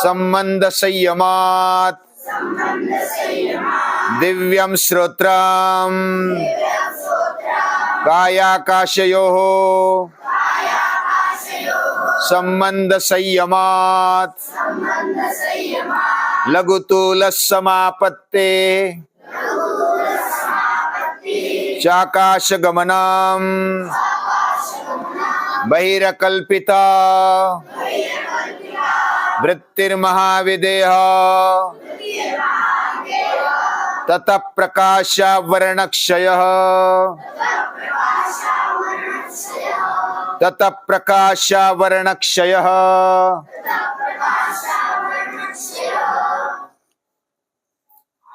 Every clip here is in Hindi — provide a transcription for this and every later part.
संबंध संयमात् दिव्यं श्रोत्रम् कायाकाशयोः संबंध संयमात् लघुतूल समापत्ते चाकाश गमनम् बहिरकल्पिता वृत्तिर्महाविदेह ततः प्रकाशावरणक्षयः ततः प्रकाशावरणक्षयः।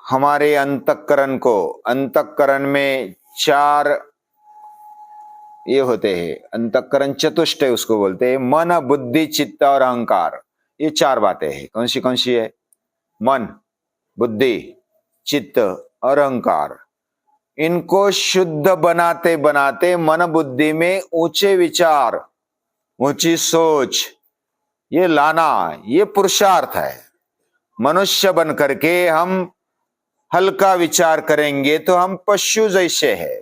हमारे अंतःकरण में चार ये होते हैं, अंतःकरण चतुष्ट उसको बोलते हैं। मन, बुद्धि, चित्त और अहंकार, ये चार बातें हैं। कौन सी है? मन, बुद्धि, चित्त और अहंकार। इनको शुद्ध बनाते बनाते मन बुद्धि में ऊंचे विचार, ऊंची सोच ये लाना, ये पुरुषार्थ है। मनुष्य बन करके हम हल्का विचार करेंगे तो हम पशु जैसे हैं,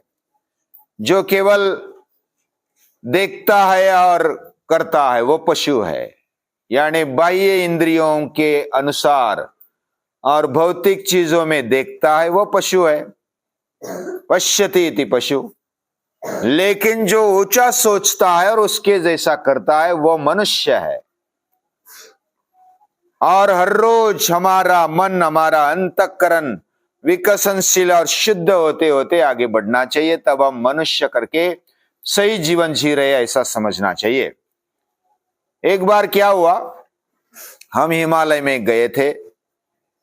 जो केवल देखता है और करता है, वो पशु है। यानी बाह्य इंद्रियों के अनुसार और भौतिक चीजों में देखता है, वो पशु है, पश्यति इति पशु। लेकिन जो ऊंचा सोचता है और उसके जैसा करता है, वो मनुष्य है। और हर रोज हमारा मन, हमारा अंतःकरण विकसनशील और शुद्ध होते होते आगे बढ़ना चाहिए, तब हम मनुष्य करके सही जीवन जी रहे ऐसा समझना चाहिए। एक बार क्या हुआ, हम हिमालय में गए थे।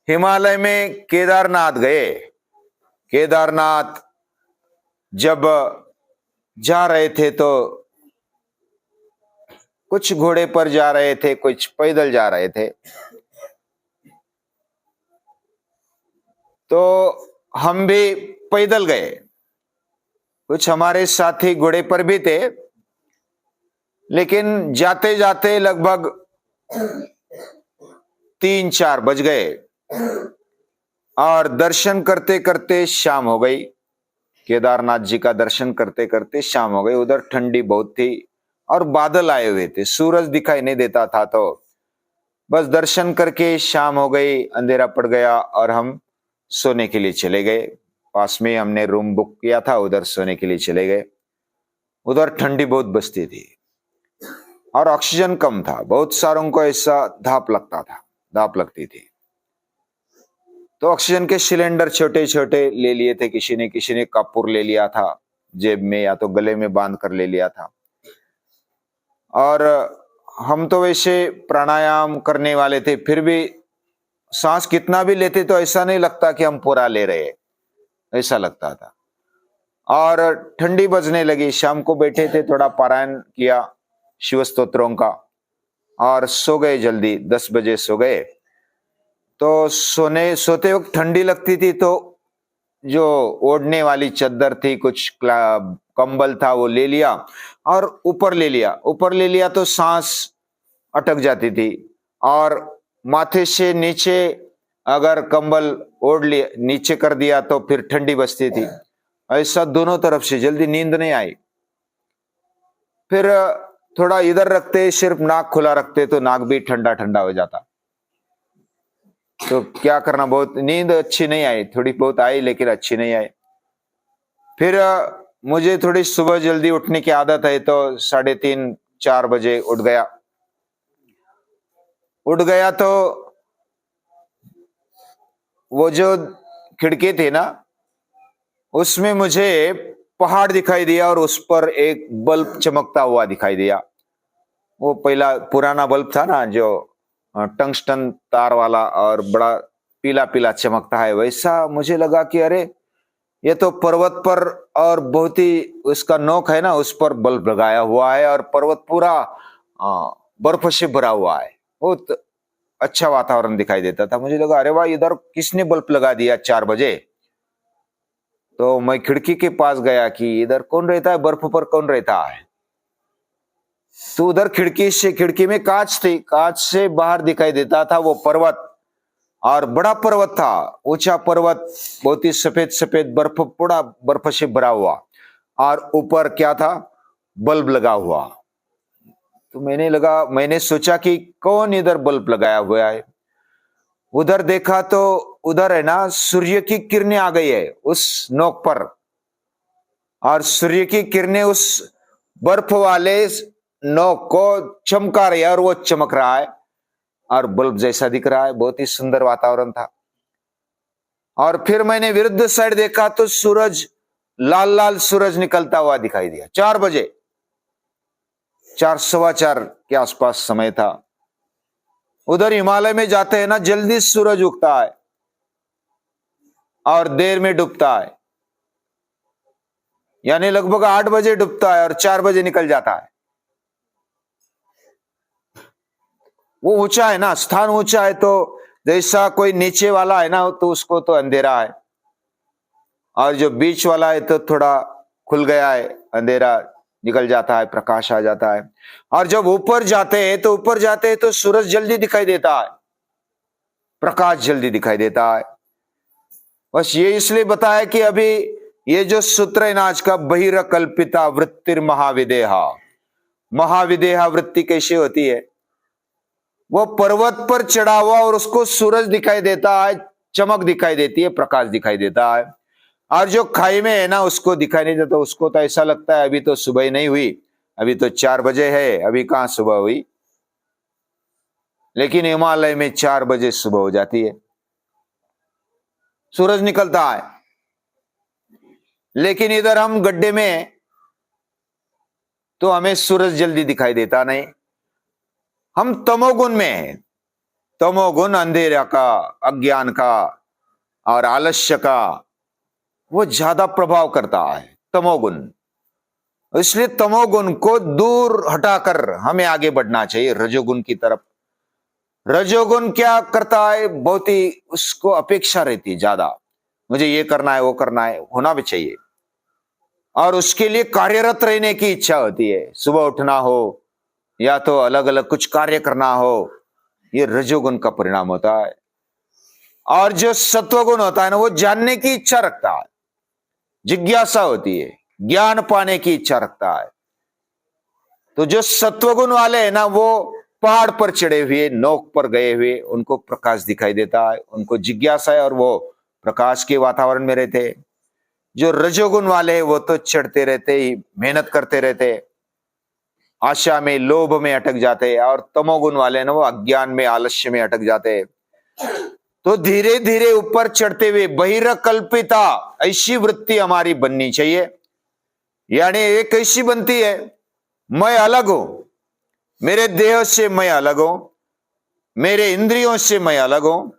हिमालय में केदारनाथ गए। केदारनाथ जब जा रहे थे तो कुछ घोड़े पर जा रहे थे, कुछ पैदल जा रहे थे। तो हम भी पैदल गए, कुछ हमारे साथी घोड़े पर भी थे। लेकिन जाते जाते लगभग 3-4 बज गए और दर्शन करते करते शाम हो गई। केदारनाथ जी का दर्शन करते करते शाम हो गई। उधर ठंडी बहुत थी और बादल आए हुए थे, सूरज दिखाई नहीं देता था। तो बस दर्शन करके शाम हो गई, अंधेरा पड़ गया और हम सोने के लिए चले गए। पास में हमने रूम बुक किया था, उधर सोने के लिए चले गए। उधर ठंडी बहुत बसती थी और ऑक्सीजन कम था। बहुत सारों को ऐसा धाप लगता था, धाप लगती थी। तो ऑक्सीजन के सिलेंडर छोटे छोटे ले लिए थे। किसी ने कपूर ले लिया था जेब में, या तो गले में बांध कर ले लिया था। और हम तो वैसे प्राणायाम करने वाले थे, फिर भी सांस कितना भी लेते तो ऐसा नहीं लगता कि हम पूरा ले रहे, ऐसा लगता था। और ठंडी बजने लगी। शाम को बैठे थे, थोड़ा पारायण किया शिव स्तोत्रों का और सो गए जल्दी, 10 बजे सो गए। तो सोते वक्त ठंडी लगती थी, तो जो ओढ़ने वाली चद्दर थी, कुछ कंबल था, वो ले लिया और ऊपर ले लिया तो सांस अटक जाती थी। और माथे से नीचे अगर कंबल ओढ़ लिया, नीचे कर दिया तो फिर ठंडी बजती थी। ऐसा दोनों तरफ से, जल्दी नींद नहीं आई। फिर थोड़ा इधर रखते, सिर्फ नाक खुला रखते तो नाक भी ठंडा ठंडा हो जाता। तो क्या करना, बहुत नींद अच्छी नहीं आई, थोड़ी बहुत आई लेकिन अच्छी नहीं आई। फिर मुझे थोड़ी सुबह जल्दी उठने की आदत है, तो 3:30-4 बजे उठ गया। तो वो जो खिड़की थी ना, उसमें मुझे पहाड़ दिखाई दिया और उस पर एक बल्ब चमकता हुआ दिखाई दिया। वो पहला पुराना बल्ब था ना, जो टंगस्टन तार वाला और बड़ा पीला पीला चमकता है, वैसा मुझे लगा कि अरे ये तो पर्वत पर, और बहुत ही उसका नोक है ना, उस पर बल्ब लगाया हुआ है और पर्वत पूरा बर्फ से भरा हुआ है। बहुत अच्छा वातावरण दिखाई देता था। मुझे लगा अरे वाह, इधर किसने बल्ब लगा दिया 4 बजे। तो मैं खिड़की के पास गया कि इधर कौन रहता है, बर्फ पर कौन रहता है। तो उधर खिड़की में कांच थी, कांच से बाहर दिखाई देता था वो पर्वत, और बड़ा पर्वत था, ऊंचा पर्वत, बहुत ही सफेद सफेद बर्फ, पूरा बर्फ से भरा हुआ, और ऊपर क्या था, बल्ब लगा हुआ। तो मैंने सोचा कि कौन इधर बल्ब लगाया हुआ है। उधर देखा तो उधर है ना, सूर्य की किरणें आ गई है उस नोक पर, और सूर्य की किरणें उस बर्फ वाले नोक को चमका रही है, और वो चमक रहा है और बल्ब जैसा दिख रहा है। बहुत ही सुंदर वातावरण था। और फिर मैंने विरुद्ध साइड देखा तो सूरज, लाल लाल सूरज निकलता हुआ दिखाई दिया। 4 बजे, 4 सवा 4 के आसपास समय था। उधर हिमालय में जाते हैं ना, जल्दी सूरज उगता है और देर में डूबता है, यानी लगभग 8 बजे डूबता है और 4 बजे निकल जाता है। वो ऊंचा है ना, स्थान ऊंचा है, तो जैसा कोई नीचे वाला है ना तो उसको तो अंधेरा है, और जो बीच वाला है तो थोड़ा खुल गया है, अंधेरा निकल जाता है, प्रकाश आ जाता है। और जब ऊपर जाते हैं तो सूरज जल्दी दिखाई देता है, प्रकाश जल्दी दिखाई देता है। बस ये इसलिए बताया कि अभी ये जो सूत्र है ना आज का, बहिर्कल्पिता वृत्तिर महाविदेहा। महाविदेहा वृत्ति कैसी होती है, वो पर्वत पर चढ़ा हुआ और उसको सूरज दिखाई देता है, चमक दिखाई देती है, प्रकाश दिखाई देता है। और जो खाई में है ना उसको दिखाई नहीं देता, उसको तो ऐसा लगता है अभी तो सुबह नहीं हुई, अभी तो 4 बजे है, अभी कहां सुबह हुई। लेकिन हिमालय में 4 बजे सुबह हो जाती है, सूरज निकलता है। लेकिन इधर हम गड्ढे में हैं तो हमें सूरज जल्दी दिखाई देता नहीं। हम तमोगुण में हैं। तमोगुण अंधेरा का, अज्ञान का और आलस्य का वो ज्यादा प्रभाव करता है, तमोगुण। इसलिए तमोगुण को दूर हटाकर हमें आगे बढ़ना चाहिए रजोगुण की तरफ। रजोगुण क्या करता है, बहुत ही उसको अपेक्षा रहती है ज्यादा, मुझे ये करना है, वो करना है, होना भी चाहिए, और उसके लिए कार्यरत रहने की इच्छा होती है। सुबह उठना हो या तो अलग अलग कुछ कार्य करना हो, ये रजोगुण का परिणाम होता है। और जो सत्वगुण होता है ना, वो जानने की इच्छा रखता है, जिज्ञासा होती है, ज्ञान पाने की इच्छा रखता है। तो जो सत्वगुण वाले हैं ना, वो पहाड़ पर चढ़े हुए, नोक पर गए हुए, उनको प्रकाश दिखाई देता है, उनको जिज्ञासा है और वो प्रकाश के वातावरण में रहते हैं। जो रजोगुण वाले हैं वो तो चढ़ते रहते ही, मेहनत करते रहते, आशा में, लोभ में अटक जाते हैं, और तमोगुण वाले ना वो अज्ञान में, आलस्य में अटक जाते हैं। तो धीरे धीरे ऊपर चढ़ते हुए बहिर्कल्पिता ऐसी वृत्ति हमारी बननी चाहिए। यानी एक कैसी बनती है, मैं अलग हूं, मेरे देह से मैं अलग हूं, मेरे इंद्रियों से मैं अलग हूं,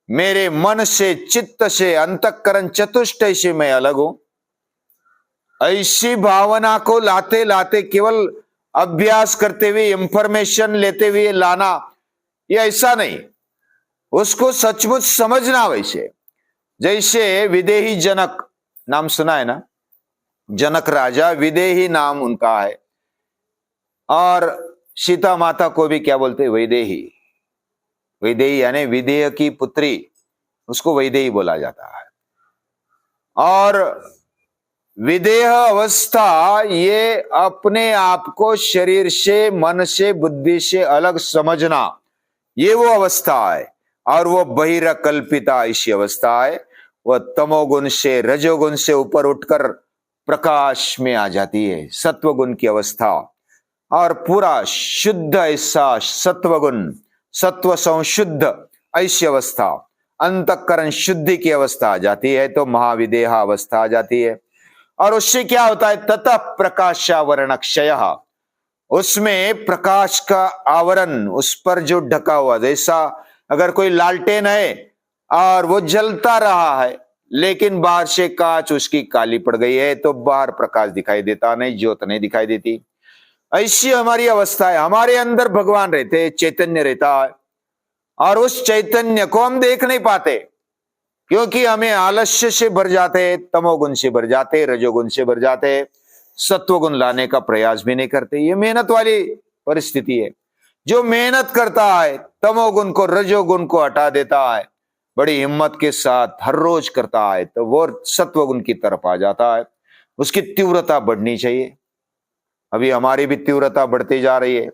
मेरे मन से, चित्त से, अंतःकरण चतुष्टय से मैं अलग हूं। ऐसी भावना को लाते लाते, केवल अभ्यास करते हुए, इंफॉर्मेशन लेते हुए लाना, ये ऐसा नहीं, उसको सचमुच समझना। वैसे जैसे विदेही जनक, नाम सुना है ना, जनक राजा, विदेही नाम उनका है, और सीता माता को भी क्या बोलते हैं, वैदेही। वैदेही यानी विदेह की पुत्री, उसको वैदेही बोला जाता है। और विदेह अवस्था ये अपने आप को शरीर से, मन से, बुद्धि से अलग समझना, ये वो अवस्था है। और वो बहिर्कल्पिता ऐसी अवस्था है, वह तमोगुण से, रजोगुण से ऊपर उठकर प्रकाश में आ जाती है, सत्वगुण की अवस्था। और पूरा शुद्ध ऐसा सत्वगुण, सत्व संशुद्ध ऐसी अवस्था, अंतःकरण शुद्धि की अवस्था आ जाती है, तो महाविदेहा अवस्था आ जाती है। और उससे क्या होता है, ततः प्रकाशावरण क्षय, उसमें प्रकाश का आवरण, उस पर जो ढका हुआ, जैसा अगर कोई लालटेन है और वो जलता रहा है, लेकिन बाहर से कांच उसकी काली पड़ गई है, तो बाहर प्रकाश दिखाई देता नहीं, ज्योत नहीं दिखाई देती। ऐसी हमारी अवस्था है। हमारे अंदर भगवान रहते हैं, चैतन्य रहता है, और उस चैतन्य को हम देख नहीं पाते, क्योंकि हमें आलस्य से भर जाते, तमोगुण से भर जाते, रजोगुण से भर जाते, सत्वगुण लाने का प्रयास भी नहीं करते। ये मेहनत वाली परिस्थिति है। जो मेहनत करता है तमोगुण को रजोगुण को हटा देता है, बड़ी हिम्मत के साथ हर रोज करता है, तो वो सत्वगुण की तरफ आ जाता है। उसकी तीव्रता बढ़नी चाहिए। अभी हमारी भी तीव्रता बढ़ती जा रही है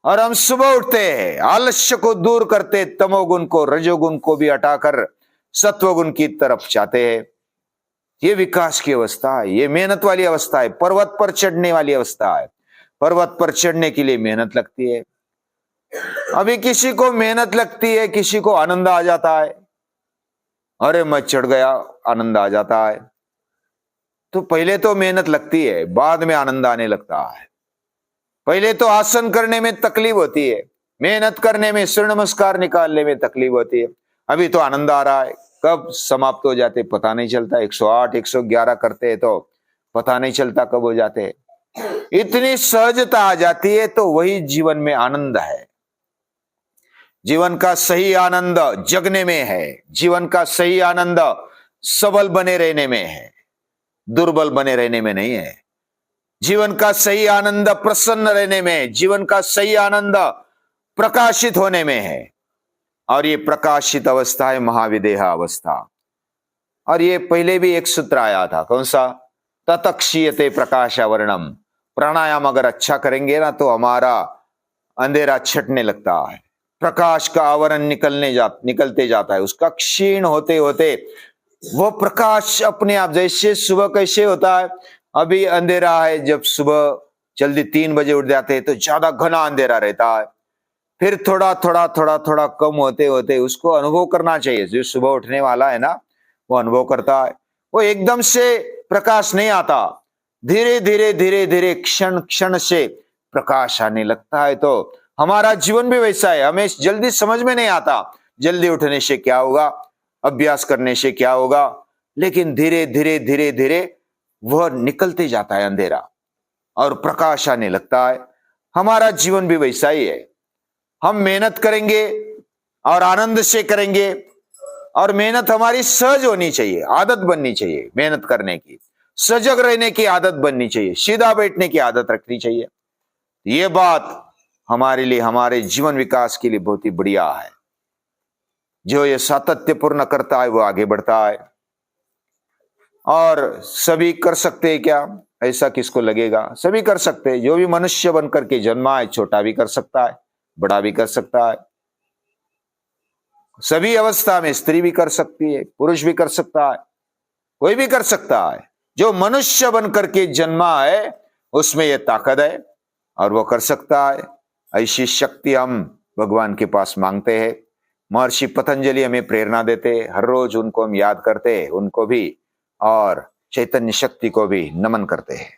और हम सुबह उठते हैं, आलस्य को दूर करते, तमोगुण को रजोगुण को भी हटाकर सत्वगुण की तरफ जाते हैं। ये विकास की अवस्था है, ये मेहनत वाली अवस्था है, पर्वत पर चढ़ने वाली अवस्था है। पर्वत पर चढ़ने के लिए मेहनत लगती है। अभी किसी को मेहनत लगती है, किसी को आनंद आ जाता है, अरे मैं चढ़ गया, आनंद आ जाता है। तो पहले तो मेहनत लगती है, बाद में आनंद आने लगता है। पहले तो आसन करने में तकलीफ होती है, मेहनत करने में, सूर्य नमस्कार निकालने में तकलीफ होती है। अभी तो आनंद आ रहा है, कब समाप्त हो जाते पता नहीं चलता। 108 111 करते हैं तो पता नहीं चलता कब हो जाते हैं। इतनी सहजता आ जाती है, तो वही जीवन में आनंद है। जीवन का सही आनंद जगने में है। जीवन का सही आनंद सबल बने रहने में है, दुर्बल बने रहने में नहीं है। जीवन का सही आनंद प्रसन्न रहने में, जीवन का सही आनंद प्रकाशित होने में है। और ये प्रकाशित अवस्था है महाविदेहा अवस्था। और ये पहले भी एक सूत्र आया था, कौन सा? ततक्षीयते प्रकाशावरणम। प्राणायाम अगर अच्छा करेंगे ना तो हमारा अंधेरा छटने लगता है, प्रकाश का आवरण निकलते जाता है। उसका क्षीण होते होते वो प्रकाश अपने आप, जैसे सुबह कैसे होता है, अभी अंधेरा है, जब सुबह जल्दी 3 बजे उठ जाते हैं तो ज्यादा घना अंधेरा रहता है। फिर थोड़ा थोड़ा थोड़ा थोड़ा कम होते होते उसको अनुभव करना चाहिए। जो सुबह उठने वाला है ना, वो अनुभव करता है। वो एकदम से प्रकाश नहीं आता, धीरे धीरे धीरे धीरे क्षण क्षण से प्रकाश आने लगता है। तो हमारा जीवन भी वैसा है, हमें जल्दी समझ में नहीं आता जल्दी उठने से क्या होगा, अभ्यास करने से क्या होगा, लेकिन धीरे धीरे धीरे धीरे वह निकलते जाता है अंधेरा और प्रकाश आने लगता है। हमारा जीवन भी वैसा ही है। हम मेहनत करेंगे और आनंद से करेंगे, और मेहनत हमारी सहज होनी चाहिए, आदत बननी चाहिए मेहनत करने की, सजग रहने की आदत बननी चाहिए, सीधा बैठने की आदत रखनी चाहिए। ये बात हमारे लिए, हमारे जीवन विकास के लिए बहुत ही बढ़िया है। जो ये सातत्यपूर्ण करता है वो आगे बढ़ता है। और सभी कर सकते हैं क्या? ऐसा किसको लगेगा? सभी कर सकते हैं। जो भी मनुष्य बनकर के जन्मा है, छोटा भी कर सकता है, बड़ा भी कर सकता है। सभी अवस्था में स्त्री भी कर सकती है, पुरुष भी कर सकता है, कोई भी कर सकता है। जो मनुष्य बनकर के जन्मा है उसमें यह ताकत है और वो कर सकता है। ऐसी शक्ति हम भगवान के पास मांगते हैं। महर्षि पतंजलि हमें प्रेरणा देते, हर रोज उनको हम याद करते, उनको भी और चैतन्य शक्ति को भी नमन करते हैं।